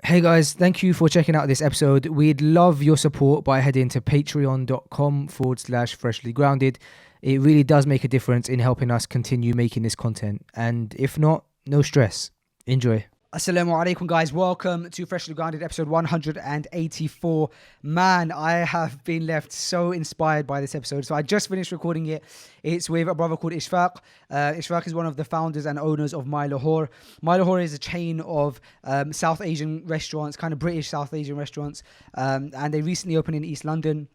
Hey guys, thank you for checking out this episode. We'd love your support by heading to patreon.com/freshly grounded. It really does make a difference in helping us continue making this content. And if not, no stress. Enjoy. Assalamu alaikum guys, welcome to Freshly Grounded episode 184. Man, I have been left so inspired by this episode. So I just finished recording it. It's with a brother called Ishfaq. Ishfaq is one of the founders and owners of MyLahore. MyLahore is a chain of South Asian restaurants, kind of British South Asian restaurants. And they recently opened in East London.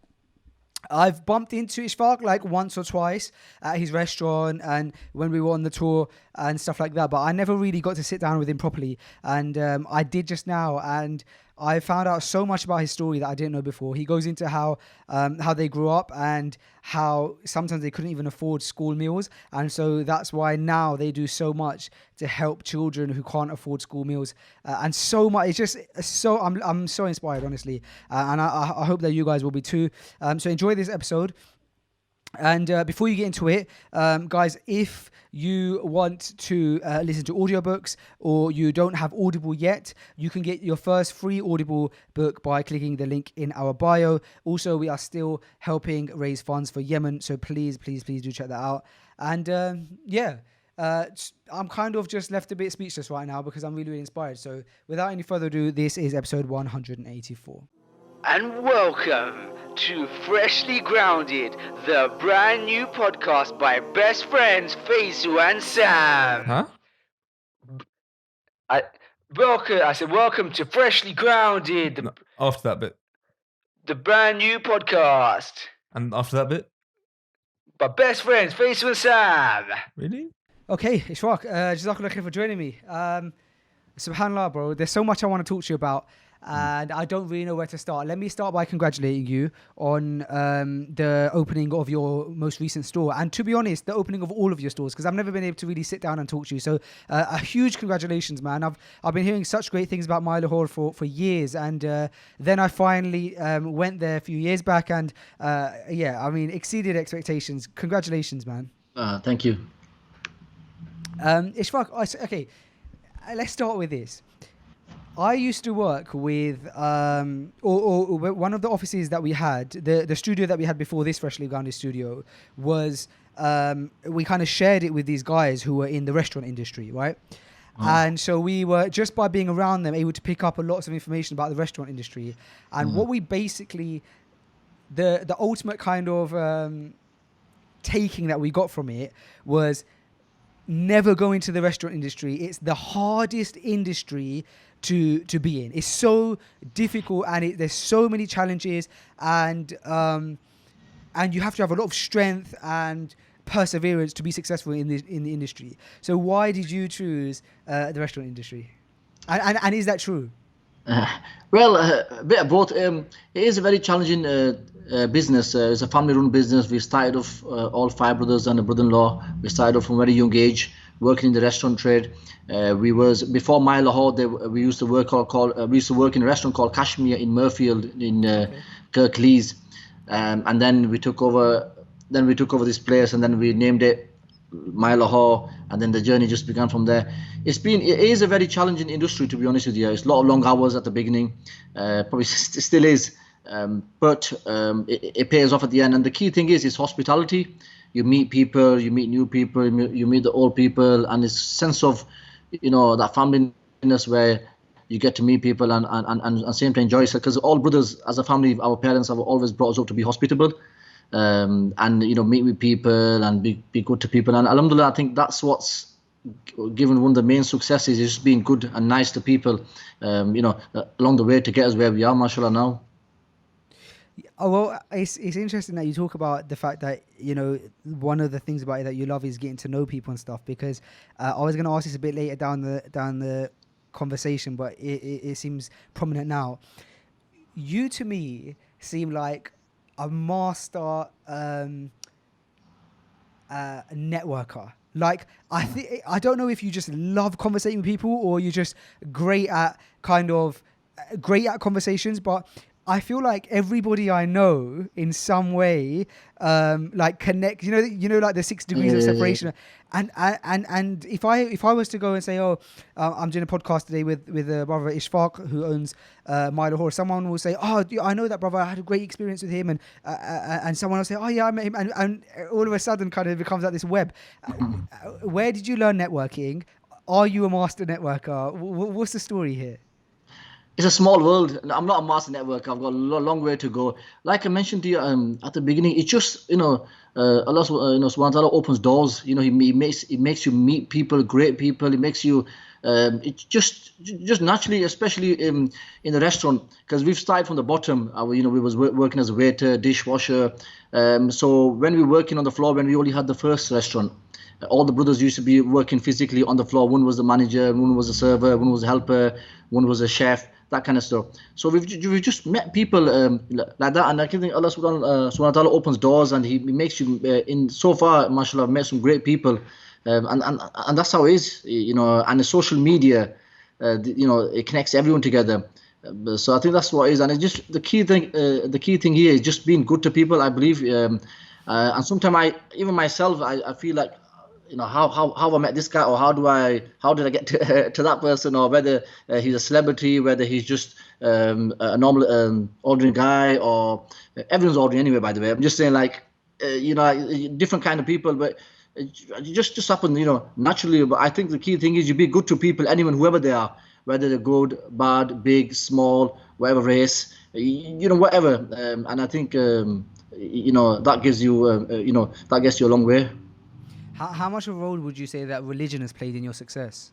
I've bumped into Ishfaq like once or twice at his restaurant and when we were on the tour and stuff like that, but I never really got to sit down with him properly, and I did just now, and I found out so much about his story that I didn't know before. He goes into how they grew up and how sometimes they couldn't even afford school meals, and so that's why now they do so much to help children who can't afford school meals, and so much. It's just so I'm so inspired, honestly, and I hope that you guys will be too. So enjoy this episode. And before you get into it, guys, if you want to listen to audiobooks or you don't have Audible yet, you can get your first free Audible book by clicking the link in our bio. Also, we are still helping raise funds for Yemen, so please do check that out. And I'm kind of just left a bit speechless right now because I'm really inspired. So without any further ado, this is episode 184. And welcome to Freshly Grounded, the brand new podcast by best friends Faisu and Sam. Huh? I said welcome to Freshly Grounded, No, after that bit. the brand new podcast And after that bit? by best friends Faisu and Sam. Really? Okay, Ishfaq, Jazakallah khair for joining me. Subhanallah, bro, there's so much I want to talk to you about, and I don't really know where to start. Let me start by congratulating you on the opening of your most recent store, and to be honest, the opening of all of your stores, because I've never been able to really sit down and talk to you. So a huge congratulations, man. I've been hearing such great things about MyLahore for years, and then I finally went there a few years back, and exceeded expectations. Congratulations, man. Thank you. Ishfaq, okay, let's start with this. I used to work with, or one of the offices that we had, the studio that we had before this Freshly Grounded studio was, we kind of shared it with these guys who were in the restaurant industry, right? And so we were, just by being around them, able to pick up a lot of information about the restaurant industry. And what we basically, the ultimate kind of taking that we got from it was never go into the restaurant industry. It's the hardest industry to be in. It's so difficult, and there's so many challenges, and you have to have a lot of strength and perseverance to be successful in the industry. So why did you choose the restaurant industry? And is that true? A bit of both. It is a very challenging business. It's a family-run business. We started off, all five brothers and a brother-in-law. We started off from a very young age, working in the restaurant trade. Before MyLahore, we used to work in a restaurant called Kashmir in Murfield in Kirklees, and then we took over. This place, and then we named it MyLahore, and then the journey just began from there. It is a very challenging industry, to be honest with you. It's a lot of long hours at the beginning, probably still is, but it pays off at the end. And the key thing is hospitality. You meet people, you meet new people, you meet the old people, and it's a sense of, that familyness where you get to meet people and same to enjoy it. Because all brothers, as a family, our parents have always brought us up to be hospitable. And meet with people and be good to people, and alhamdulillah, I think that's what's given one of the main successes, is just being good and nice to people, along the way to get us where we are, mashallah, now. Oh, well, it's interesting that you talk about the fact that, one of the things about it that you love is getting to know people and stuff, because I was going to ask this a bit later down the conversation, but it seems prominent now. You, to me, seem like a master networker. Like, I don't know if you just love conversating with people or you're just great at conversations, but I feel like everybody I know in some way, like connect. Like the 6 degrees of separation. And if I was to go and say, I'm doing a podcast today with brother Ishfaq who owns MyLahore, someone will say, I know that brother. I had a great experience with him, and someone will say, yeah, I met him, and all of a sudden, kind of becomes like this web. Where did you learn networking? Are you a master networker? What's the story here? It's a small world. I'm not a master network. I've got a long way to go. Like I mentioned to you at the beginning, it's just Allah subhanahu wa ta'ala opens doors. He makes you meet people, great people. It makes you it's just naturally, especially in the restaurant, because we've started from the bottom. We was working as a waiter, dishwasher. So when we were working on the floor, when we only had the first restaurant, all the brothers used to be working physically on the floor. One was the manager, one was a server, one was a helper, one was a chef, that kind of stuff. So we've just met people like that, and I think Allah subhanahu wa ta'ala opens doors, and He makes you in so far, mashallah, I've met some great people, and that's how it is, and the social media, it connects everyone together. So I think that's what it is, and it's just the key thing here is just being good to people, I believe, and sometimes even myself, I feel like, how I met this guy, or how did I get to that person, or whether he's a celebrity, whether he's just a normal ordinary guy, or everyone's ordinary anyway, by the way. I'm just saying, like, different kind of people, but it just happen, naturally. But I think the key thing is you be good to people, anyone, whoever they are, whether they're good, bad, big, small, whatever race, whatever. And I think that gives you that gets you a long way. How much of a role would you say that religion has played in your success?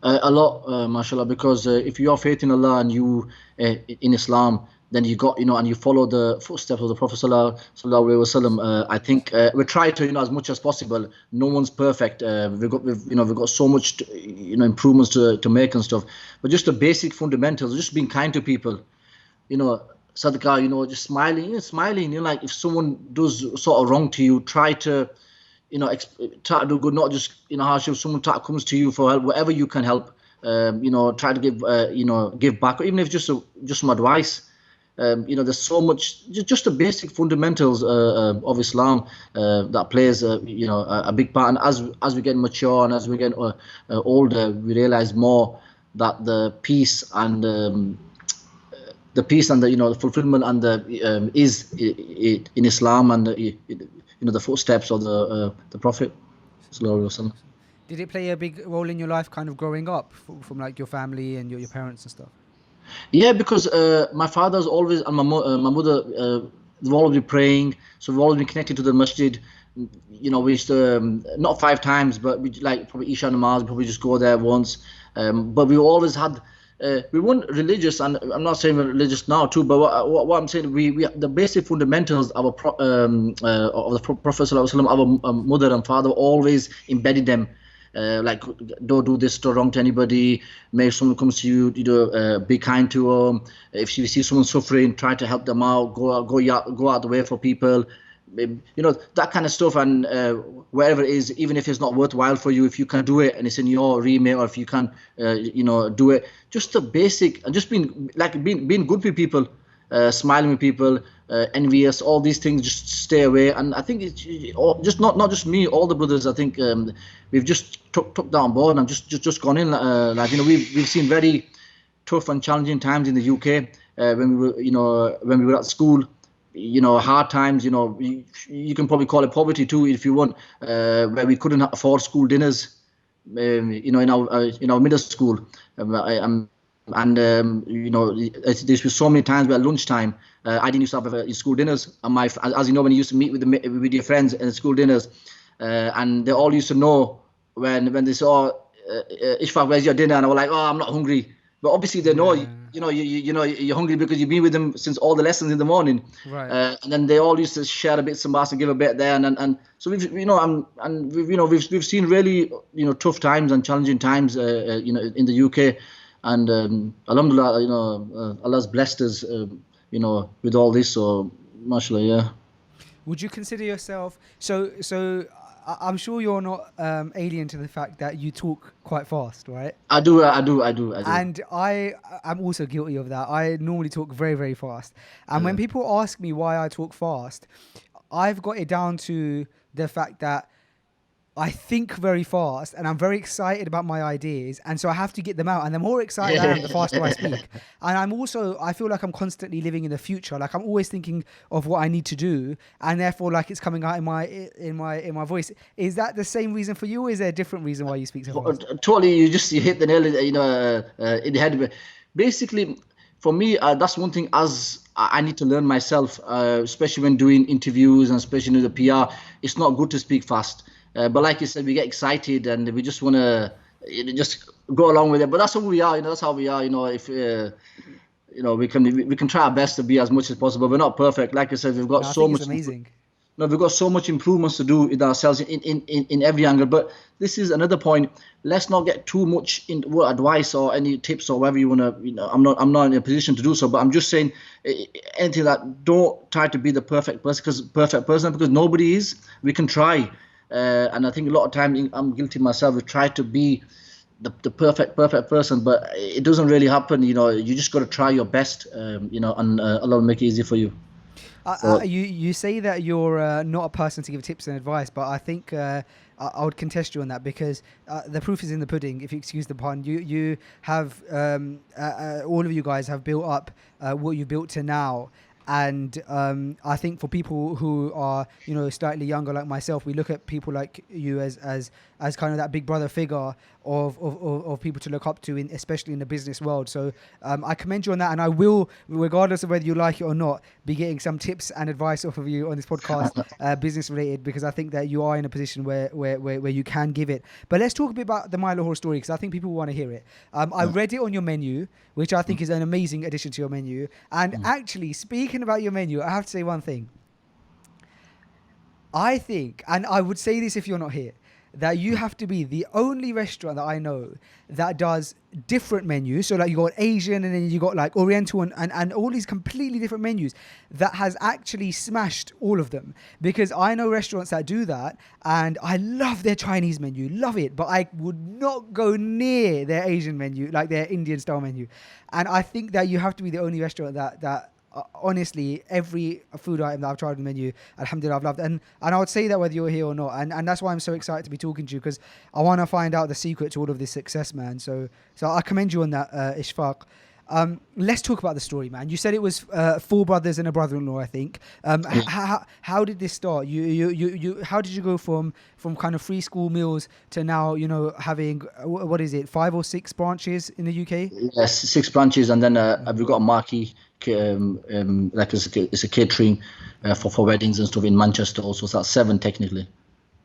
A lot, mashallah, because if you have faith in Allah and you in Islam, then you got, and you follow the footsteps of the Prophet sallallahu alaihi wasallam. I think we try to, as much as possible. No one's perfect. We've got so much, improvements to make and stuff. But just the basic fundamentals, just being kind to people, sadaqah, just smiling. Like if someone does sort of wrong to you, try to try to do good, not just Hardship. Someone comes to you for help, whatever you can help. Try to give back, or even if just some advice. There's so much, just the basic fundamentals of Islam that plays a big part. And as we get mature and as we get older, we realize more that the peace and the fulfillment and the is in Islam, and the footsteps of the Prophet. Did it play a big role in your life, kind of growing up, from like your family and your parents and stuff? Yeah, because my father's always, and my mother, they've always been praying, so we've always been connected to the masjid. We used to, not 5 times, but we like probably Isha namaz, probably just go there once. But we always had, we weren't religious, and I'm not saying we're religious now too, but what I'm saying, we the basic fundamentals of the Prophet sallallahu alaihi wasallam, our mother and father always embedded them. Like, don't do this to wrong to anybody. If someone comes to you, be kind to them. If you see someone suffering, try to help them out. Go out the way for people. That kind of stuff. And wherever it is, even if it's not worthwhile for you, if you can do it and it's in your remit, or if you can, do it, just the basic, and just being good with people, smiling with people, envious, all these things, just stay away. And I think it's just not just me, all the brothers. I think we've just took that on board and just gone in. We've seen very tough and challenging times in the UK when we were at school. Hard times. You can probably call it poverty too, if you want, where we couldn't afford school dinners. In our middle school, there's been so many times where at lunchtime, I didn't used to have school dinners, and as you know, when you used to meet with your friends in school dinners, and they all used to know when they saw Ishfaq, where's your dinner? And I was like, I'm not hungry. But obviously they know, you're hungry because you've been with them since all the lessons in the morning. Right. And then they all used to share a bit, some and give a bit there, and so we've seen really tough times and challenging times in the UK, and alhamdulillah, Allah's blessed us with all this. So mashallah, yeah. Would you consider yourself so? I'm sure you're not alien to the fact that you talk quite fast, right? I do. And I am also guilty of that. I normally talk very, very fast. And when people ask me why I talk fast, I've got it down to the fact that I think very fast and I'm very excited about my ideas. And so I have to get them out. And the more excited I am, the faster I speak. And I feel like I'm constantly living in the future. Like I'm always thinking of what I need to do. And therefore, like it's coming out in my voice. Is that the same reason for you? Or is there a different reason why you speak so fast? Totally. You hit the nail, in the head. Basically, for me, that's one thing as I need to learn myself, especially when doing interviews and especially in the PR. It's not good to speak fast. But like you said, we get excited and we just want to just go along with it. But that's who we are, that's how we are. If we can try our best to be as much as possible. We're not perfect. Like I said, we've got so much. Amazing. We've got so much improvements to do in ourselves in every angle. But this is another point. Let's not get too much into advice or any tips or whatever you want to. I'm not in a position to do so. But I'm just saying anything that don't try to be the perfect person because nobody is. We can try. And I think a lot of time I'm guilty myself. We try to be the perfect person, but it doesn't really happen. You just got to try your best. And Allah will make it easy for you. You say that you're not a person to give tips and advice, but I think I would contest you on that because the proof is in the pudding, if you excuse the pun. You have all of you guys have built up what you've built to now. And I think for people who are, slightly younger like myself, we look at people like you as kind of that big brother figure of people to look up to, especially in the business world. So I commend you on that, and I will, regardless of whether you like it or not, be getting some tips and advice off of you on this podcast, business related, because I think that you are in a position where you can give it. But let's talk a bit about the MyLahore story, because I think people want to hear it. I read it on your menu, which I think is an amazing addition to your menu. And actually, speaking about your menu, I have to say one thing. I think, and I would say this if you're not here, that you have to be the only restaurant that I know that does different menus. So like you got Asian and then you got like Oriental and all these completely different menus that has actually smashed all of them. Because I know restaurants that do that and I love their Chinese menu, love it, but I would not go near their Asian menu, like their Indian style menu. And I think that you have to be the only restaurant that honestly, every food item that I've tried on the menu, alhamdulillah, I've loved. And I would say that whether you're here or not. And that's why I'm so excited to be talking to you, because I want to find out the secret to all of this success, man. So I commend you on that, Ishfaq. Let's talk about the story, man. You said it was 4 brothers and a brother-in-law, I think. How did this start? How did you go from kind of free school meals to now, having, what is it, 5 or 6 branches in the UK? Yes, 6 branches, and then we've got a marquee, like it's a catering for weddings and stuff in Manchester also. So that's 7 technically.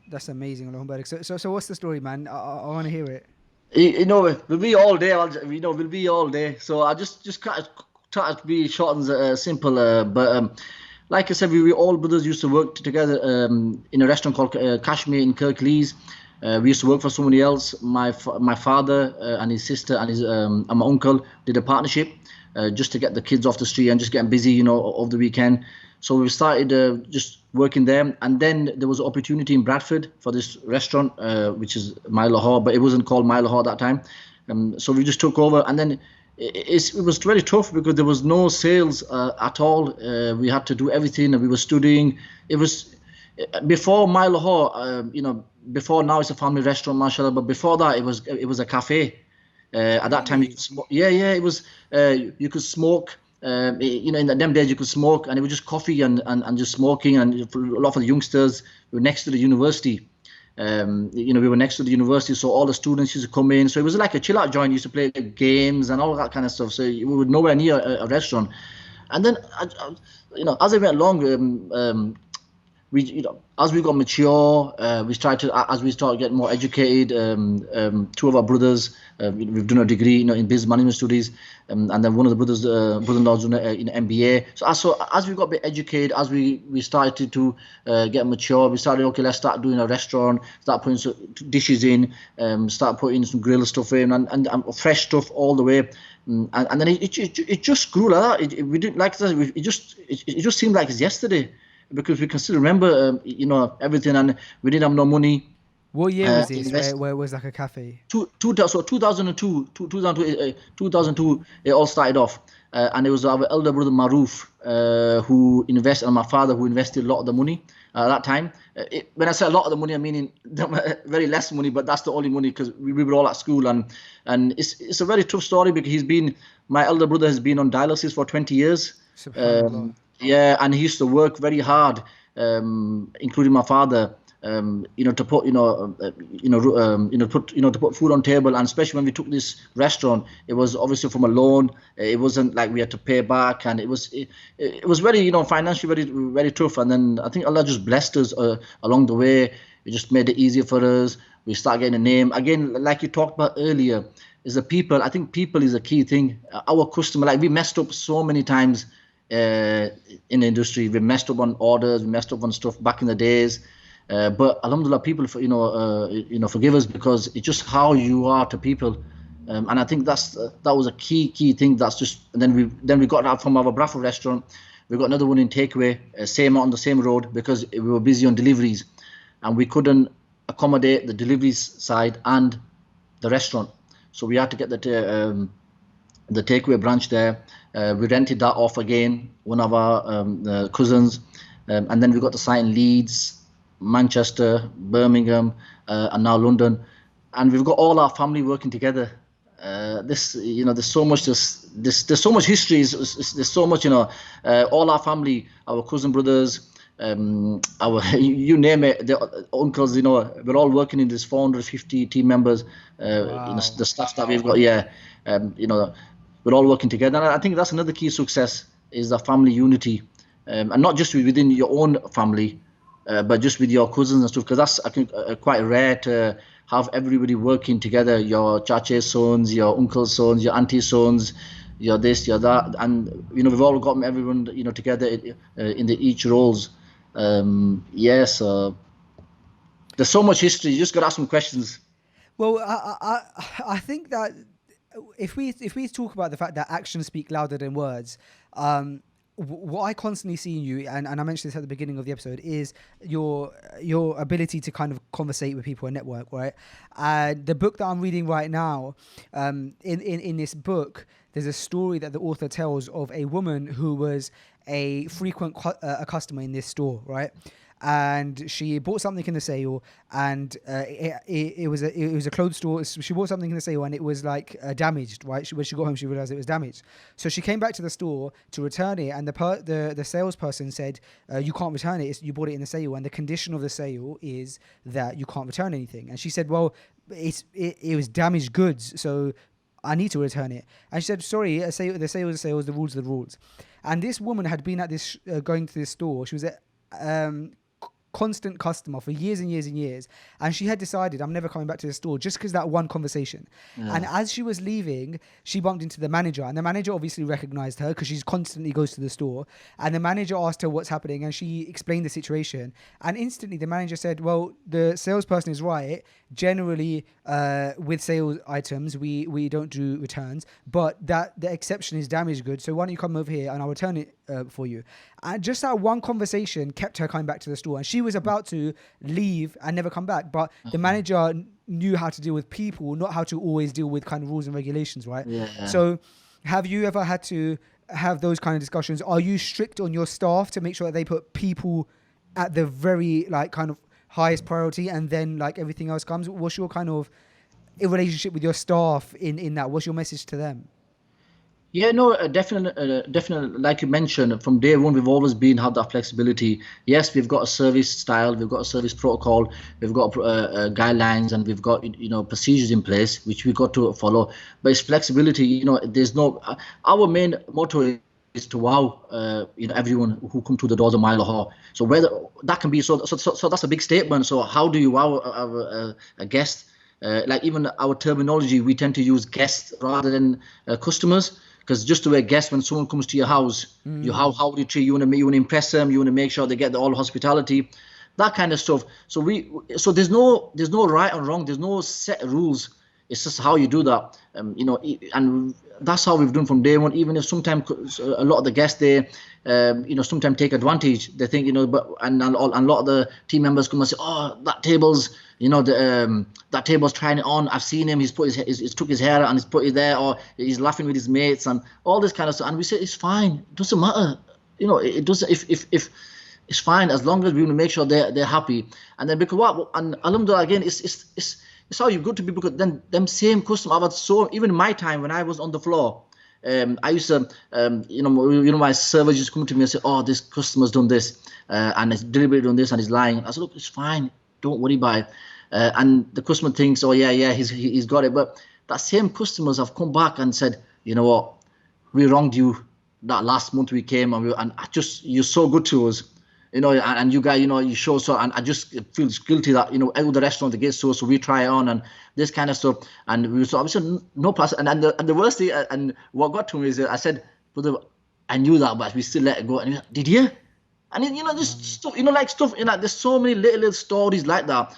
That's amazing. So what's the story, man? I want to hear it. We'll be all day. We'll be all day. So I just try to be short and simple. But like I said, we all brothers used to work together in a restaurant called Kashmir in Kirklees. We used to work for somebody else. My father and his sister and my uncle did a partnership just to get the kids off the street and just getting busy, over the weekend. So we started just working there, and then there was an opportunity in Bradford for this restaurant, which is MyLahore, but it wasn't called MyLahore at that time. So we just took over, and then it was very tough because there was no sales at all. We had to do everything, and we were studying. It was before MyLahore, before now it's a family restaurant, mashallah, but before that it was a cafe. At that time, you could smoke. It was. You could smoke. In them days you could smoke, and it was just coffee and just smoking. And a lot of the youngsters were next to the university. We were next to the university, so all the students used to come in. So it was like a chill out joint. You used to play games and all that kind of stuff. So we were nowhere near a restaurant. And then, as it went along, as we got mature, we started getting more educated. 2 of our brothers, we've done a degree, in business management studies, and then one of the brothers, brother-in-law's doing an MBA. So as we got a bit educated, as we started to get mature, we started, okay, let's start doing a restaurant, start putting some dishes in, start putting some grill stuff in, and fresh stuff all the way. And then it just grew like that. We didn't like that. It just seemed like it's yesterday. because we can still remember, everything, and we didn't have no money. What year was this? Where it was like a cafe? 2002, it all started off. And it was our elder brother Maruf who invested, and my father who invested a lot of the money at that time. When I say a lot of the money, I mean very less money, but that's the only money because we were all at school. And it's a very tough story because my elder brother has been on dialysis for 20 years. Yeah, and he used to work very hard, including my father. To put food on table, and especially when we took this restaurant, it was obviously from a loan. It wasn't like we had to pay back, and it was very financially very, very tough. And then I think Allah just blessed us along the way. It just made it easier for us. We start getting a name again, like you talked about earlier. Is the people? I think people is a key thing. Our customer, like we messed up so many times in the industry. We messed up on orders. We messed up on stuff back in the days. But alhamdulillah, people forgive us because it's just how you are to people, and I think that was a key thing. That's just, and then we got that from our Bradford restaurant. We got another one in takeaway, same on the same road, because we were busy on deliveries, and we couldn't accommodate the deliveries side and the restaurant, so we had to get the takeaway branch there. We rented that off again, one of our cousins, and then we got the site in Leeds, Manchester, Birmingham, and now London, and we've got all our family working together. There's so much. There's so much history. There's so much. All our family, our cousin brothers, our you name it, the uncles. We're all working in this 450 team members. Wow. The staff that we've got. Yeah, we're all working together. And I think that's another key success is the family unity, and not just within your own family. But just with your cousins and stuff, because that's I think quite rare to have everybody working together. Your chache's sons, your uncle's sons, your auntie's sons, your this, your that, and we've all got everyone together in the each roles. So there's so much history. You just got to ask some questions. Well, I think that if we talk about the fact that actions speak louder than words, what I constantly see in you, and I mentioned this at the beginning of the episode, is your ability to kind of conversate with people and network, right? The book that I'm reading right now, in this book, there's a story that the author tells of a woman who was a frequent customer in this store, right? And she bought something in the sale, and it was a clothes store. She bought something in the sale, and it was like damaged. Right, when she got home, she realized it was damaged. So she came back to the store to return it, and the salesperson said, "You can't return it. You bought it in the sale, and the condition of the sale is that you can't return anything." And she said, "Well, it was damaged goods, so I need to return it." And she said, "Sorry, the sale is a sale. The rules are the rules." And this woman had been at this going to this store. She was at constant customer for years and years and years, and she had decided, I'm never coming back to the store, just because that one conversation. And as she was leaving, she bumped into the manager, and the manager obviously recognized her because she constantly goes to the store, and the manager asked her what's happening, and she explained the situation, and instantly the manager said, "Well, the salesperson is right. Generally with sales items we don't do returns, but that the exception is damaged goods, so why don't you come over here and I'll return it for you." And just that one conversation kept her coming back to the store, and she was about to leave and never come back, but the manager knew how to deal with people, not how to always deal with kind of rules and regulations, right? So have you ever had to have those kind of discussions? Are you strict on your staff to make sure that they put people at the very kind of highest priority, and then everything else comes? What's your kind of relationship with your staff in that? What's your message to them? Yeah, no, definitely. Like you mentioned, from day one, we've always had that flexibility. Yes, we've got a service style, we've got a service protocol, we've got guidelines, and we've got procedures in place which we've got to follow. But it's flexibility. There's no. Our main motto is to wow, everyone who come to the doors of MyLahore. So whether that can be so that's a big statement. So how do you wow a guest? Even our terminology, we tend to use guests rather than customers. Because just the way guests, when someone comes to your house, how do you treat? You want to impress them. You want to make sure they get all hospitality, that kind of stuff. So there's no right or wrong. There's no set rules. It's just how you do that. And that's how we've done from day one. Even if sometimes a lot of the guests there, sometimes take advantage. They think, but and a lot of the team members come and say, oh, that table's, that table's trying it on. I've seen him. He's took his hair out and he's put it there, or he's laughing with his mates and all this kind of stuff. And we say it's fine. It doesn't matter. It doesn't. If it's fine as long as we make sure they're happy. And then because and alhamdulillah again, it's how you go to people, because then them same customers. Even in my time when I was on the floor, I used to, my servers used to come to me and say, oh, this customer's done this, and it's deliberately done this, and he's lying. I said, look, it's fine. Don't worry about it. And the customer thinks, oh yeah, he's got it. But that same customers have come back and said, you know what, we wronged you. That last month we came and you're so good to us. And you guys, you show so, and I just feel guilty that, all the restaurants they get so we try it on and this kind of stuff. And we said, no plus. And the worst thing, and what got to me is I said, brother, I knew that, but we still let it go. And he said, did you? And just stuff, like stuff, there's so many little stories like that.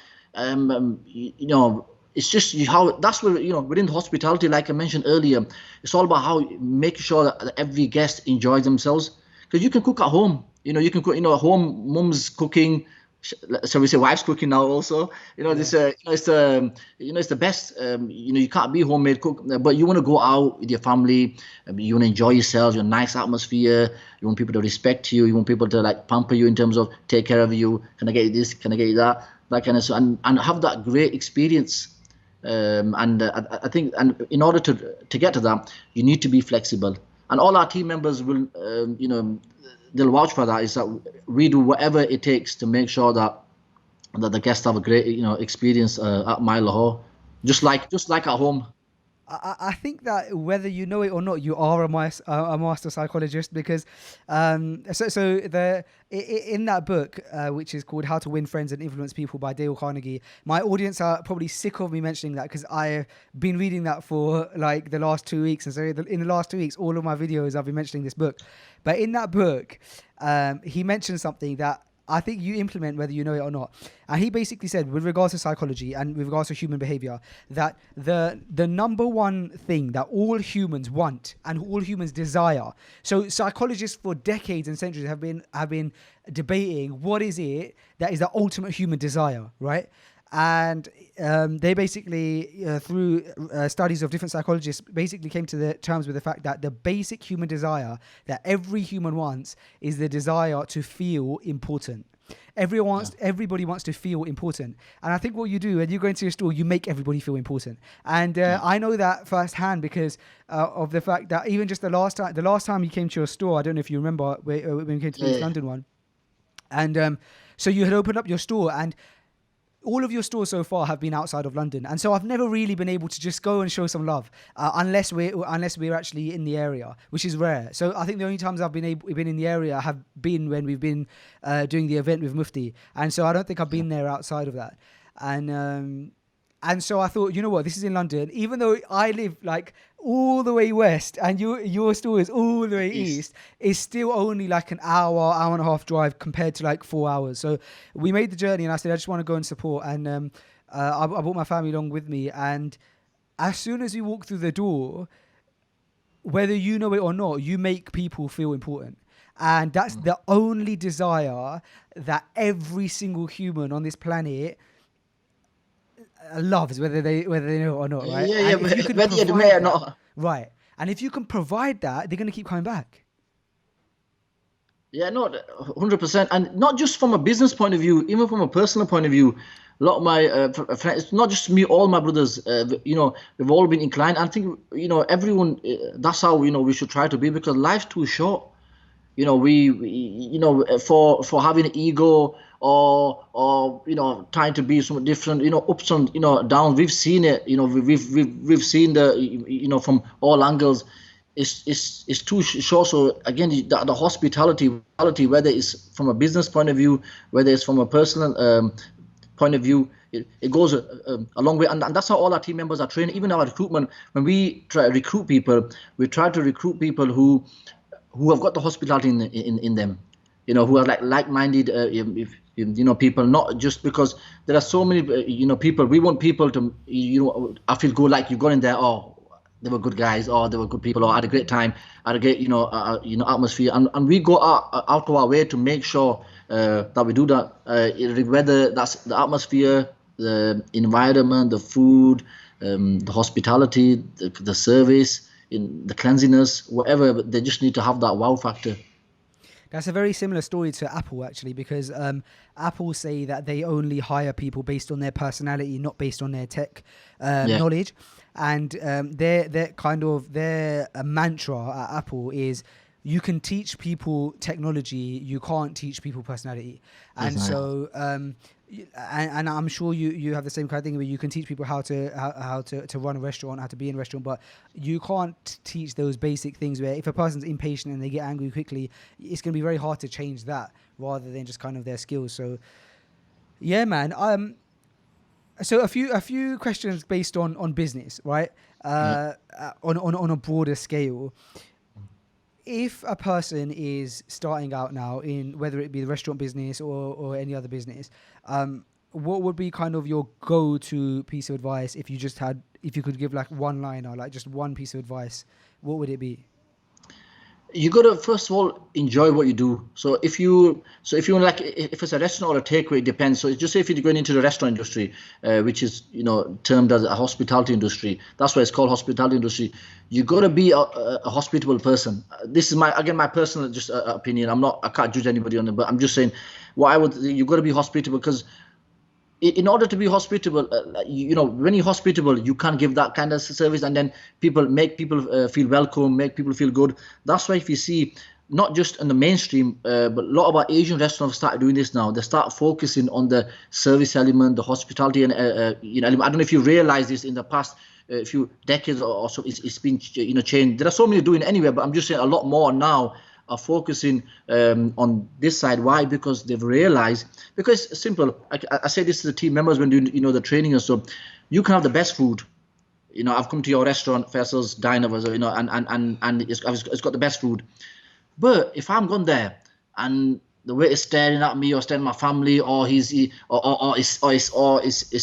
It's just how, that's where, within hospitality, like I mentioned earlier, it's all about how making sure that every guest enjoys themselves. Because you can cook at home. You can cook, at home, mum's cooking, shall we say wife's cooking now also. It's the best. You can't be homemade cook, but you want to go out with your family. You want to enjoy yourselves, your nice atmosphere. You want people to respect you. You want people to like pamper you in terms of take care of you. Can I get you this? Can I get you that? That kind of stuff. And have that great experience. I think, and in order to get to that, you need to be flexible. And all our team members will, they'll vouch for that, is that we do whatever it takes to make sure that the guests have a great, experience at MyLahore, just like at home. I think that whether you know it or not, you are a master psychologist, because in that book, which is called How to Win Friends and Influence People by Dale Carnegie, my audience are probably sick of me mentioning that, because I've been reading that for like the last 2 weeks. And so in the last 2 weeks, all of my videos, I've been mentioning this book. But in that book, he mentioned something that I think you implement whether you know it or not. And he basically said, with regards to psychology and with regards to human behavior, that the number one thing that all humans want and all humans desire. So psychologists for decades and centuries have been debating what is it that is the ultimate human desire, right? And they basically, through studies of different psychologists, basically came to the terms with the fact that the basic human desire that every human wants is the desire to feel important. Everybody wants to feel important. And I think what you do when you go into your store, you make everybody feel important. And I know that firsthand because of the fact that even just the last time you came to your store, I don't know if you remember when we came to the East London one. And so you had opened up your store, and all of your stores so far have been outside of London, and so I've never really been able to just go and show some love unless we're actually in the area, which is rare. So I think the only times I've been in the area have been when we've been doing the event with Mufti, and so I don't think I've been there outside of that. And so I thought, you know what, this is in London, even though I live like all the way west and your store is all the way east, it's still only like an hour and a half drive compared to like 4 hours. So we made the journey, and I said, I just want to go and support. And I brought my family along with me. And as soon as you walk through the door, whether you know it or not, you make people feel important. And that's the only desire that every single human on this planet loves, whether they know it or not, right? Yeah, whether you admit it or not. Right. And if you can provide that, they're going to keep coming back. Yeah, no, 100%. And not just from a business point of view, even from a personal point of view. A lot of my friends, not just me, all my brothers, we've all been inclined. I think, everyone, that's how, we should try to be, because life's too short. For having an ego or trying to be something different, ups and downs. We've seen it. We've seen the from all angles. It's too short. So again, the hospitality, whether it's from a business point of view, whether it's from a personal point of view, it goes a long way. And that's how all our team members are trained. Even our recruitment, when we try to recruit people, we try to recruit people who have got the hospitality in them, who are like-minded people, not just because there are so many people. We want people to I feel good, like you've gone in there, oh, they were good guys, or they were good people, or had a great time, had a great atmosphere, and we go out of our way to make sure that we do that. Whether that's the atmosphere, the environment, the food, the hospitality, the service, in the cleanliness, whatever. But they just need to have that wow factor. That's a very similar story to Apple, actually, because Apple say that they only hire people based on their personality, not based on their tech knowledge. And their mantra at Apple is, you can teach people technology, you can't teach people personality. And so, and I'm sure you have the same kind of thing where you can teach people how to run a restaurant, how to be in a restaurant, but you can't teach those basic things where if a person's impatient and they get angry quickly, it's going to be very hard to change that rather than just kind of their skills. So, yeah, man. So a few questions based on business, right? On a broader scale. If a person is starting out now in whether it be the restaurant business or any other business, what would be kind of your go-to piece of advice if you could give like one liner, like just one piece of advice, what would it be? You gotta first of all enjoy what you do. So if you like, if it's a restaurant or a takeaway, it depends. So just say if you're going into the restaurant industry, which is termed as a hospitality industry, that's why it's called hospitality industry. You gotta be a hospitable person. This is my personal just opinion. I can't judge anybody on it, but I'm just saying you gotta be hospitable, because in order to be hospitable, when you're hospitable, you can't give that kind of service, and then make people feel welcome, make people feel good. That's why if you see, not just in the mainstream, but a lot of our Asian restaurants started doing this now. They start focusing on the service element, the hospitality, and I don't know if you realize this in the past few decades or so. It's been changed. There are so many doing it anyway, but I'm just saying a lot more now are focusing on this side. Why? Because they've realized, because it's simple. I say this to the team members when doing the training and so, you can have the best food. I've come to your restaurant, Faisal's Diner, and it's got the best food. But if I'm gone there and the waiter's staring at me or staring at my family, or it's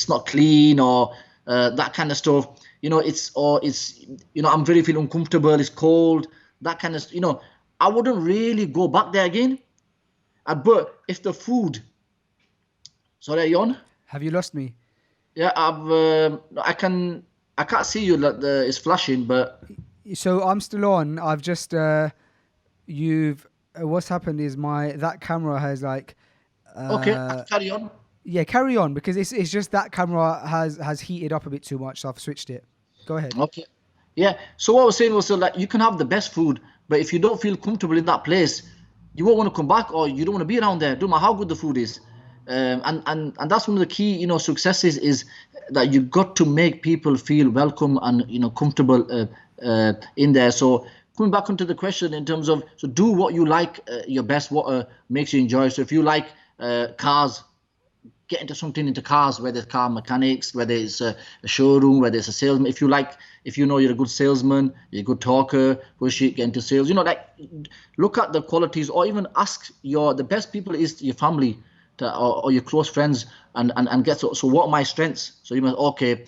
not clean, or that kind of stuff, I'm very feeling uncomfortable, it's cold, that kind of, I wouldn't really go back there again. But if the food, sorry, are you on? Have you lost me? Yeah, I can't see you. It's flashing, but. So I'm still on. I've just what's happened is that camera has like. Okay, carry on. Yeah, carry on, because it's just that camera has heated up a bit too much, so I've switched it. Go ahead. Okay. Yeah. So what I was saying was, you can have the best food, but if you don't feel comfortable in that place, you won't want to come back, or you don't want to be around there. No matter how good the food is, and that's one of the key successes, is that you got to make people feel welcome and comfortable in there. So coming back onto the question in terms of, so do what you like your best, what makes you enjoy. So if you like cars, get into cars, whether it's car mechanics, whether it's a showroom, whether it's a salesman. If you're a good salesman, you're a good talker, push it, get into sales. Look at the qualities, or even ask the best people is your family or your close friends, and get so what are my strengths? So you must, okay,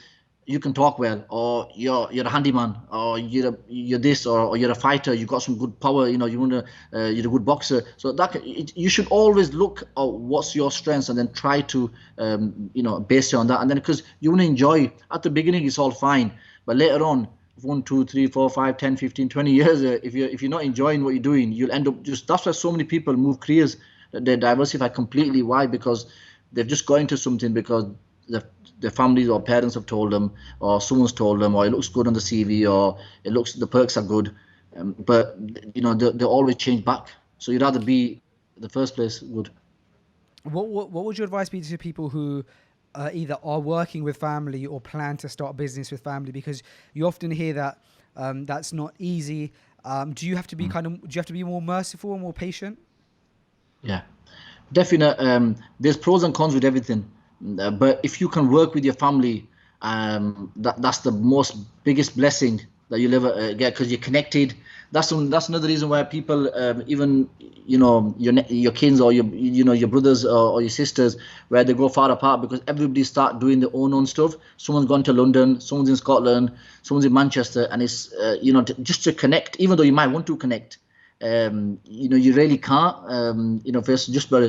you can talk well, or you're a handyman, or you're this, or you're a fighter, you got some good power, you're a good boxer. So you should always look at what's your strengths, and then try to base it on that. And then, because you want to enjoy, at the beginning it's all fine, but later on, 1, 2, 3, 4, 5, 10, 15, 20 years, if you're not enjoying what you're doing, you'll end up that's why so many people move careers. They diversify completely. Why? Because they've just got into something because their families or parents have told them, or someone's told them, or it looks good on the CV, or the perks are good, but they always change back. So you'd rather be the first place good. What would your advice be to people who either are working with family or plan to start a business with family? Because you often hear that that's not easy. Do you have to be more merciful and more patient? Yeah, definitely. There's pros and cons with everything. But if you can work with your family, that's the biggest blessing that you'll ever get, because you're connected. that's another reason why people, even your kids or your brothers or your sisters, where they go far apart because everybody start doing their own stuff. Someone's gone to London, someone's in Scotland, someone's in Manchester, and it's just to connect, even though you might want to connect. You really can't, first just by,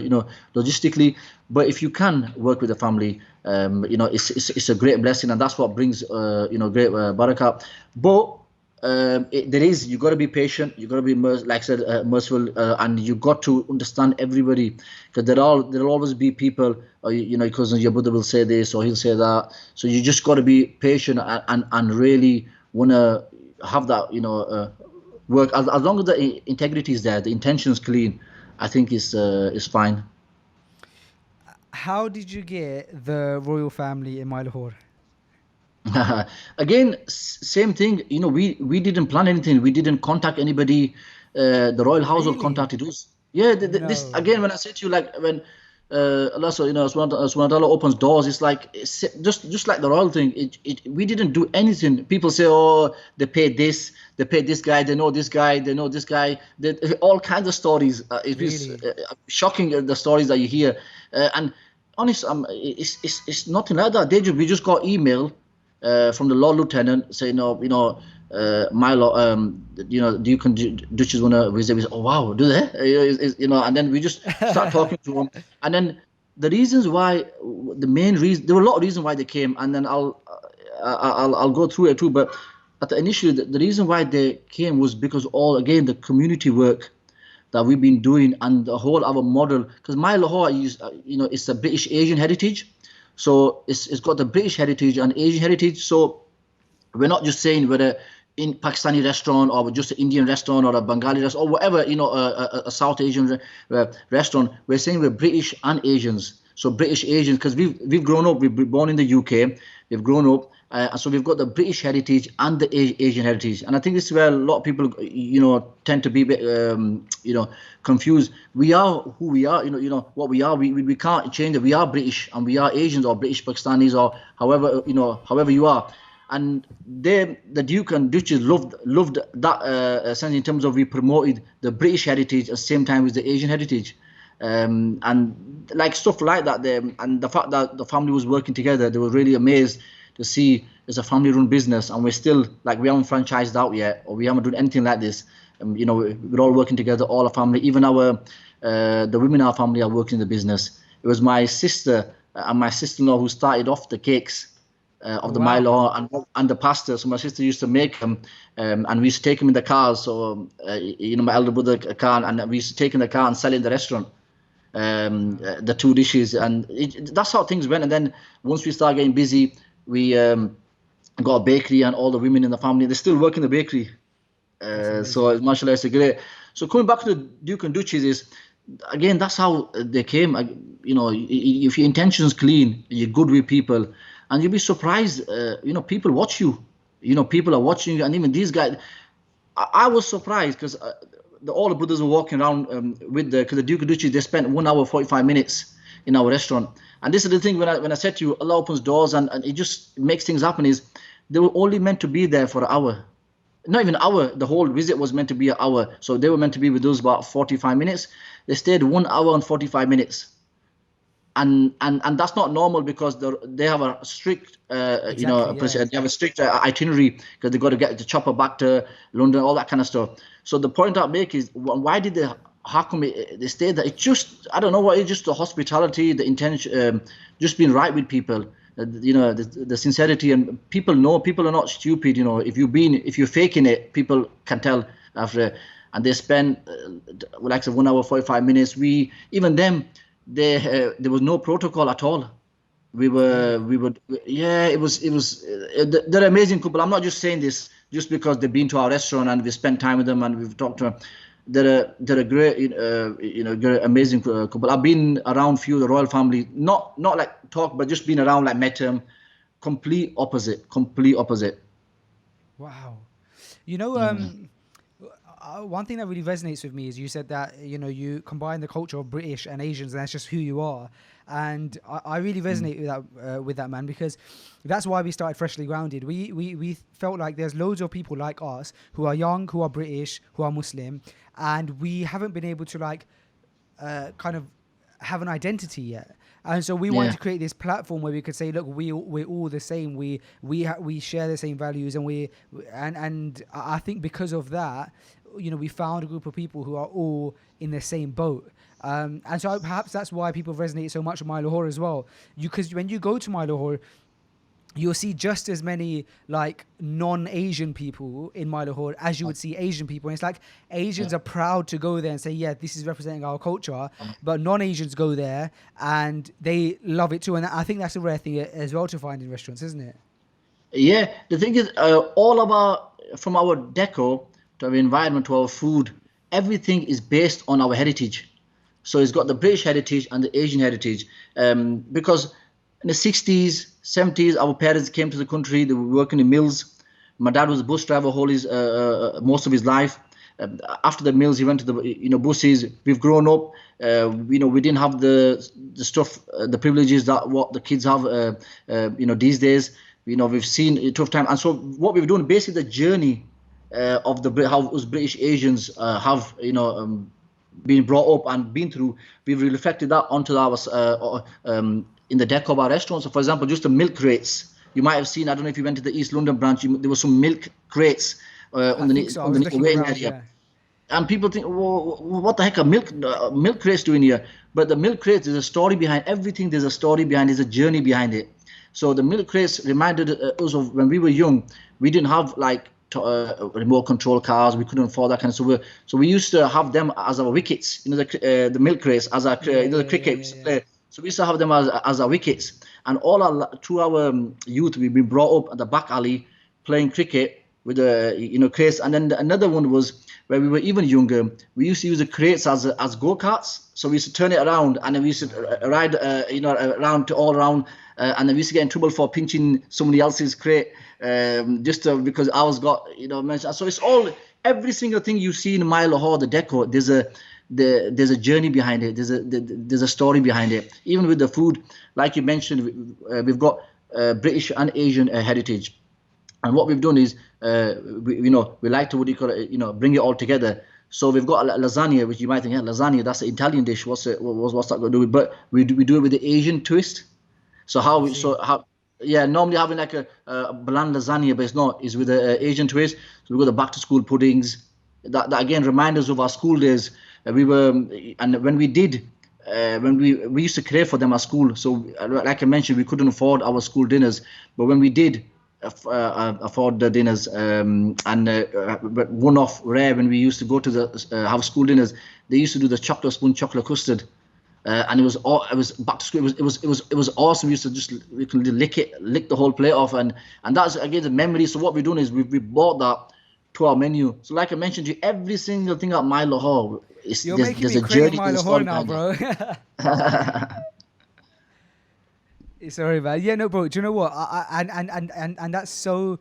logistically, but if you can work with the family, it's a great blessing, and that's what brings, great barakah. But you got to be patient, you got to be merciful, and you got to understand everybody, because there'll always be people, because your brother will say this or he'll say that, so you just got to be patient and really want to have that, work, as long as the integrity is there, the intention is clean, I think is fine. How did you get the royal family in MyLahore? Again, same thing. We didn't plan anything. We didn't contact anybody. The royal household Really? contacted us. Yeah, this No. again. When I say to you, like when Allah, so subhanahu opens doors, it's just like the royal thing. We didn't do anything. People say, oh, they paid this guy, they know this guy, they know this guy. All kinds of stories. It's shocking, the stories that you hear. And honest, it's nothing like that. We just got email from the Lord Lieutenant saying, MyLahore, Duke and Duchess want to visit. We say, oh wow, do they? And then we just start talking to them. And then the reasons why, the main reason, there were a lot of reasons why they came, and then I'll go through it too. But initially, the reason why they came was because the community work that we've been doing and the whole our model, because MyLahore it's a British Asian heritage. So it's got the British heritage and Asian heritage. So we're not just saying whether in Pakistani restaurant or just an Indian restaurant or a Bengali restaurant or whatever, a South Asian restaurant. We're saying we're British and Asians. So British Asians, because we've grown up, we've been born in the UK, we've grown up, so we've got the British heritage and the Asian heritage. And I think this is where a lot of people, tend to be a bit, confused. We are who we are, what we are. We can't change it. We are British and we are Asians or British Pakistanis or however you are. And the Duke and Duchess loved that sense, in terms of we promoted the British heritage at the same time as the Asian heritage. And like stuff like that there, and the fact that the family was working together, they were really amazed to see it's a family run business, and we're still, like, we haven't franchised out yet, or we haven't done anything like this. We're all working together, all our family, even the women in our family are working in the business. It was my sister and my sister-in-law who started off the cakes of the MyLahore and the pasta. So my sister used to make them, and we used to take them in the cars. So my elder brother car, and we used to take in the car and sell it in the restaurant. The two dishes, and that's how things went. And then once we started getting busy, we got a bakery, and all the women in the family, they still work in the bakery. So mashallah, it's great. So coming back to the Duke and Duchess is, again, that's how they came. If your intention's clean, you're good with people, and you'll be surprised. People watch you. People are watching you, and even these guys. I was surprised because all the brothers were walking around because the Duke and Duchess, they spent 1 hour 45 minutes in our restaurant. And this is the thing, when I said to you, Allah opens doors and it just makes things happen, is they were only meant to be there for an hour. Not even an hour. The whole visit was meant to be an hour. So they were meant to be with us about 45 minutes. They stayed 1 hour and 45 minutes. And that's not normal, because they have a strict, they have a strict itinerary, because they got to get the chopper back to London, all that kind of stuff. So the point I make is, why did they? How come they stayed there? It's just, I don't know what. It's just the hospitality, the intention, just being right with people. The sincerity, and people know. People are not stupid. If you're faking it, people can tell after. And they spend like 1 hour 45 minutes. Even them. There was no protocol at all. It was. They're amazing couple. I'm not just saying this just because they've been to our restaurant and we spent time with them and we've talked to them. They're a great, great, amazing couple. I've been around few of the royal family, not like talk, but just been around, like met them. Complete opposite. Wow. one thing that really resonates with me is you said that, you combine the culture of British and Asians, and that's just who you are. And I really resonate with that, man, because that's why we started Freshly Grounded. We felt like there's loads of people like us who are young, who are British, who are Muslim, and we haven't been able to kind of have an identity yet. And so we wanted to create this platform where we could say, look, we're all the same. We share the same values, and I think because of that, we found a group of people who are all in the same boat. And so perhaps that's why people resonate so much with MyLahore as well. Because when you go to MyLahore, you'll see just as many non-Asian people in MyLahore as you would see Asian people. And it's like Asians are proud to go there and say, yeah, this is representing our culture. But non-Asians go there and they love it too. And I think that's a rare thing as well to find in restaurants, isn't it? Yeah, the thing is, from our decor to our environment to our food, everything is based on our heritage. So it's got the British heritage and the Asian heritage. Because in the 60s, 70s, our parents came to the country. They were working in mills. My dad was a bus driver most of his life. After the mills, he went to the buses. We've grown up. We didn't have the stuff, the privileges that what the kids have. These days. We've seen a tough time, and so what we've done, basically, the journey of how us British Asians have been brought up and been through. We've reflected that onto our in the decor of our restaurants. So, for example, just the milk crates. You might have seen, I don't know if you went to the East London branch, there were some milk crates underneath the waiting area. Yeah. And people think, well, what the heck are milk crates doing here? But the milk crates, there's a story behind everything. There's a story behind, there's a journey behind it. So the milk crates reminded us of when we were young. We didn't have remote control cars. We couldn't afford that kind of stuff. So we used to have them as our wickets. The milk crates as our the cricket play. So we used to have them as our wickets. And through our youth, we've been brought up at the back alley playing cricket with the crates. And then another one was where we were even younger. We used to use the crates as go-karts. So we used to turn it around, and then we used to ride around all around. And then we used to get in trouble for pinching somebody else's crate because ours got mentioned. So it's every single thing you see in MyLahore, the decor. There's a journey behind it. There's a story behind it. Even with the food, like you mentioned, we've got British and Asian heritage. And what we've done is we like to bring it all together. So we've got lasagna, which you might think, lasagna, that's an Italian dish. What's that going to do with? But we do it with the Asian twist. So normally having like a bland lasagna, but it's not. It's with an Asian twist. So we've got the back to school puddings. That again remind us of our school days. When we used to crave for them at school. So like I mentioned, we couldn't afford our school dinners, but when we did afford the dinners, but one off rare, when we used to go to have school dinners, they used to do the chocolate spoon chocolate custard. And it was back to school. It was awesome. We used to we can lick the whole plate off, and that's again the memory. So what we're doing is we brought that to our menu. So like I mentioned to you, every single thing at MyLahore there's a journey. MyLahore now, bro. Sorry, man. Yeah, no, bro. Do you know what? And that's so.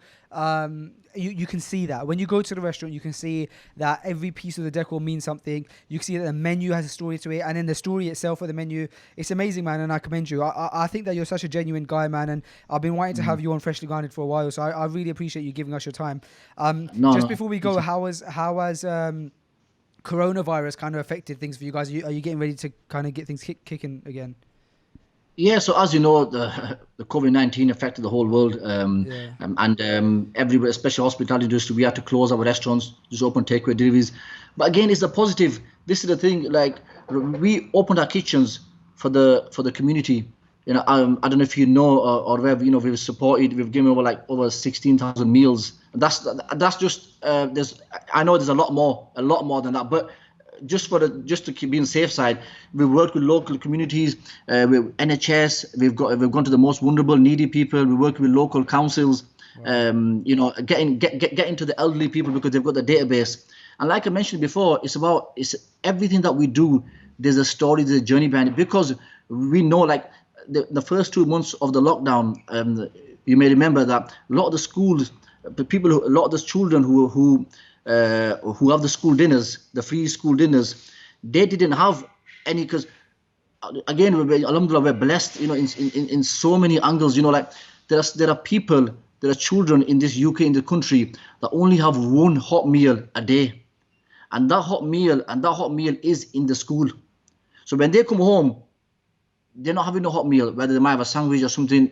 You can see that when you go to the restaurant, you can see that every piece of the decor means something. You can see that the menu has a story to it, and then the story itself of the menu, it's amazing, man. And I commend you. I think that you're such a genuine guy, man. And I've been wanting to have you on Freshly Grounded for a while, so I really appreciate you giving us your time. Before we go, how has coronavirus kind of affected things for you guys? Are you getting ready to kind of get things kicking again? Yeah, so as you know, the COVID-19 affected the whole world, and everywhere, especially hospitality industry, we had to close our restaurants, just open takeaway deliveries. But again, it's a positive. This is the thing. Like we opened our kitchens for the community. I don't know if you know or wherever. We've supported. We've given over 16,000 meals. That's just. I know there's a lot more than that, but. Just to keep being safe side, we work with local communities, with NHS. We've gone to the most vulnerable, needy people. We work with local councils. Wow. Getting to the elderly people because they've got the database. And like I mentioned before, it's everything that we do. There's a story, there's a journey behind it, because we know the first 2 months of the lockdown. You may remember that a lot of the schools, a lot of the children who who have the school dinners, the free school dinners, they didn't have any, because again, alhamdulillah, we're blessed, in so many angles, like there are people, there are children in this UK, in the country, that only have one hot meal a day. And that hot meal is in the school. So when they come home, they're not having a hot meal, whether they might have a sandwich or something,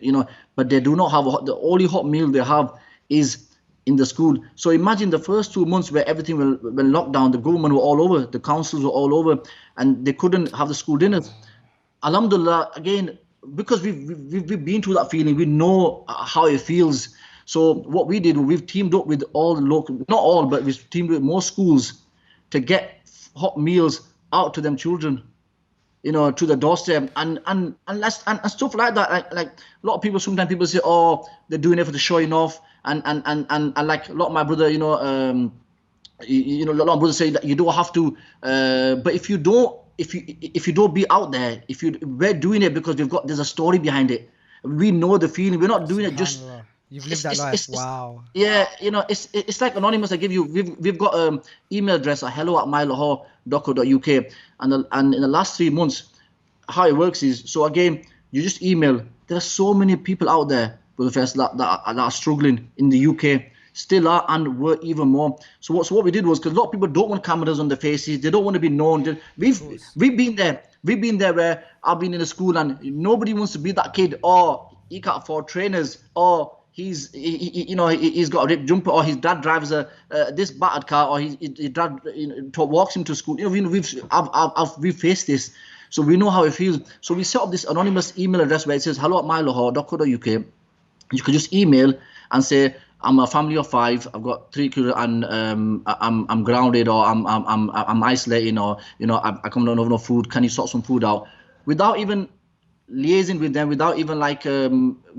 but they do not have the only hot meal they have is in the school. So imagine the first 2 months where everything went locked down, the government were all over, the councils were all over, and they couldn't have the school dinners. Alhamdulillah, again, because we've been through that feeling, we know how it feels. So what we did, we've teamed up with all the local, not all, but we've teamed with more schools to get hot meals out to them children, to the doorstep, and stuff like that. Like a lot of people, sometimes people say, oh, they're doing it for the showing off, and like a lot of my brother, a lot of brothers say that you don't have to, but if you don't be out there, we're doing it because there's a story behind it. We know the feeling. We're not doing it just. You've lived that life. Wow. Yeah, it's like anonymous. I give you. We've got email address at hello@mylahore.co.uk, and in the last 3 months, how it works is, so again, you just email. There are so many people out there, brother Faiz, that are struggling in the UK, still are, and were even more. So what we did was, because a lot of people don't want cameras on their faces, they don't want to be known. We've been there. We've been there where I've been in a school and nobody wants to be that kid. Or he can't afford trainers. Or he's got a ripped jumper. Or his dad drives this battered car. Or his dad walks him to school. We've faced this, so we know how it feels. So we set up this anonymous email address where it says hello@mylahore.co.uk. You can just email and say, I'm a family of 5. I've got 3 children, and I'm grounded, or I'm isolating, or I come don't have no food. Can you sort some food out? Without even liaising with them, without even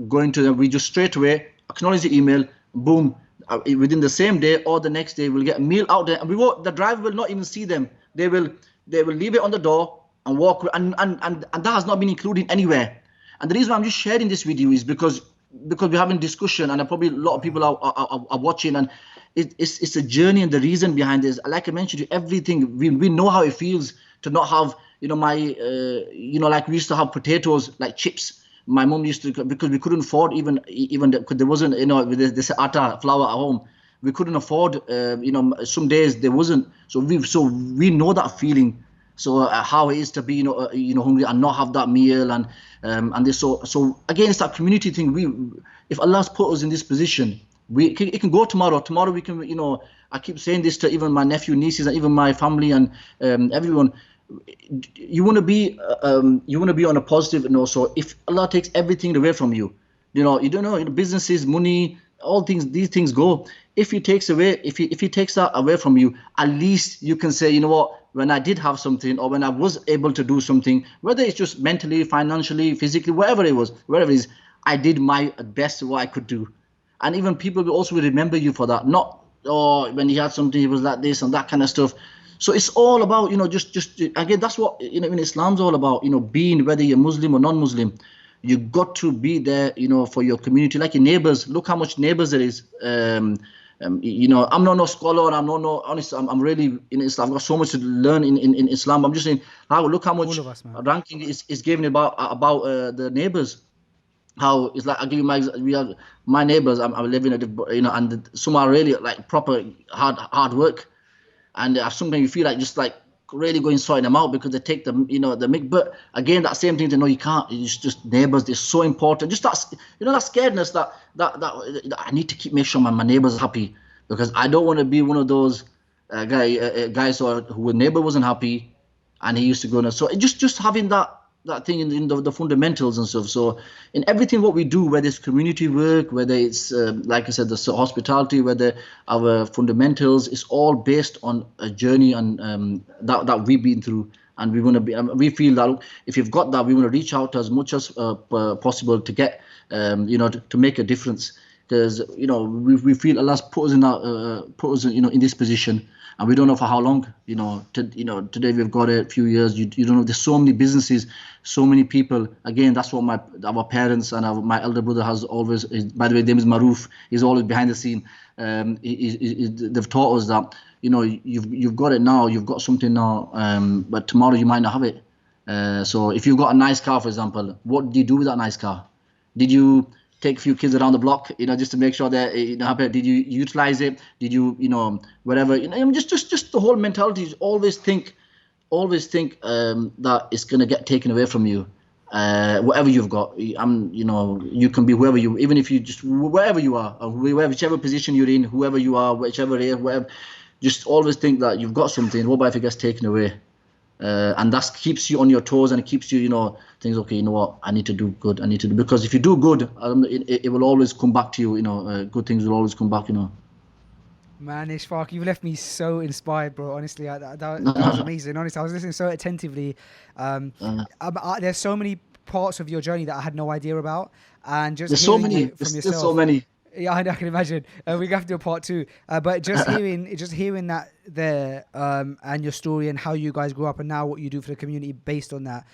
going to them, we just straight away acknowledge the email. Boom! Within the same day or the next day, we'll get a meal out there, and the driver will not even see them. They will leave it on the door and walk, and that has not been included anywhere. And the reason why I'm just sharing this with you is because we're having discussion, and probably a lot of people are watching, and it's a journey, and the reason behind this, like I mentioned, everything we know how it feels to not have, like we used to have potatoes, like chips. My mom used to, because we couldn't afford even because there wasn't, this atta flour at home. We couldn't afford, some days there wasn't. So we know that feeling. So how it is to be, hungry and not have that meal, and this. So again, it's that community thing. If Allah's put us in this position, it can go tomorrow. Tomorrow we can, I keep saying this to even my nephew, nieces, and even my family, and everyone. You want to be on a positive note. So if Allah takes everything away from you, you don't know, businesses, money, all these things go. If he takes that away from you, at least you can say, when I did have something, or when I was able to do something, whether it's just mentally, financially, physically, whatever it is, I did my best what I could do. And even people will also remember you for that. Not, when he had something, he was like this and that kind of stuff. So it's all about, just again, that's what, in Islam's all about, being, whether you're Muslim or non-Muslim, you got to be there, for your community, like your neighbors. Look how much neighbors there is. I'm not no scholar, honestly, I'm really in Islam. I've got so much to learn in Islam. I'm just saying, look how much ranking is given about the neighbors. How it's like, I'll give you my neighbors. I'm living and some are really like proper hard work, and sometimes you feel like just like really going sorting them out because they take the the mic. But again, that same thing, you can't. It's just neighbors. They're so important. Just that that scaredness that I need to make sure my neighbors are happy, because I don't want to be one of those guys who neighbor wasn't happy and he used to go. So just having that thing in the fundamentals and stuff. So in everything what we do, whether it's community work, whether it's like I said, the hospitality, whether our fundamentals, it's all based on a journey and that we've been through. And we want to be. We feel that if you've got that, we want to reach out as much as possible to get to make a difference. Because we feel Allah's put us in this position. And we don't know for how long, today we've got a few years, you don't know, there's so many businesses, so many people. Again, that's what our parents and my elder brother has always, by the way, his name is Maroof, he's always behind the scene. They've taught us that you've got it now, you've got something now, but tomorrow you might not have it. So if you've got a nice car, for example, what do you do with that nice car? Did you take a few kids around the block, just to make sure that happy? Did you utilize it? Did you, whatever? Just the whole mentality is always think that it's gonna get taken away from you. Whatever you've got, you can be whoever even if you just wherever you are, or whichever position you're in, whoever you are, whichever age, whatever. Just always think that you've got something. What about if it gets taken away? And that keeps you on your toes, and it keeps you, things. Okay, you know what? I need to do good. Because if you do good, it will always come back to you. Good things will always come back. Man, Ishfaq, you've left me so inspired, bro. Honestly, that was amazing. Honestly, I was listening so attentively. There's so many parts of your journey that I had no idea about, and just there's hearing so many. it from yourself. There's so many. Yeah, I can imagine. We're gonna have to do a part 2. But just hearing that there, and your story and how you guys grew up and now what you do for the community based on that,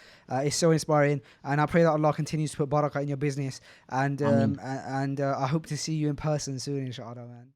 is so inspiring. And I pray that Allah continues to put barakah in your business. And I hope to see you in person soon, inshallah, man.